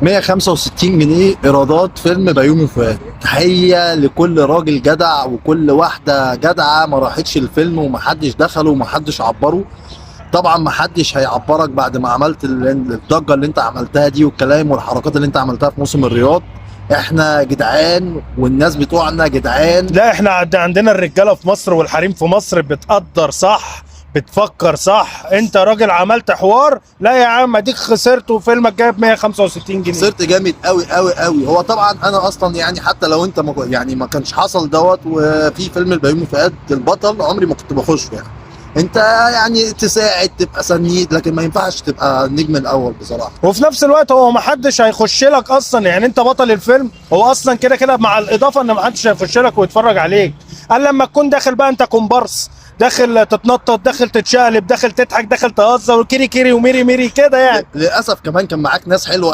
165 جنيه ايرادات فيلم بيومي فؤاد. تحيه لكل راجل جدع وكل واحده جدعه ما راحتش الفيلم ومحدش دخله ومحدش عبره. طبعا محدش هيعبرك بعد ما عملت الضجه اللي انت عملتها دي والكلام والحركات اللي انت عملتها في موسم الرياض. احنا جدعان والناس بتوعنا جدعان. لا احنا عندنا الرجاله في مصر والحريم في مصر بتقدر صح، بتفكر صح. انت راجل عملت حوار، لا يا عم اديك خسرت وفيلمك جايب 165 جنيه. خسرت جامد قوي قوي قوي. هو طبعا انا اصلا يعني حتى لو انت ما كانش حصل دوت وفي فيلم البيومي فؤاد البطل عمري ما كنت بخشه يعني. انت يعني تساعد تبقى سنيد لكن ما ينفعش تبقى النجم الاول بصراحه. وفي نفس الوقت هو ما حدش هيخش لك اصلا، يعني انت بطل الفيلم، هو اصلا كده كده مع الاضافه ان ما حدش هيخش لك ويتفرج عليك الا لما تكون داخل بقى انت كومبارس، داخل تتنطط، داخل تتشقلب، داخل تضحك، داخل تهزر وكيري كيري وميري ميري كده يعني. للاسف كمان كان معاك ناس حلوه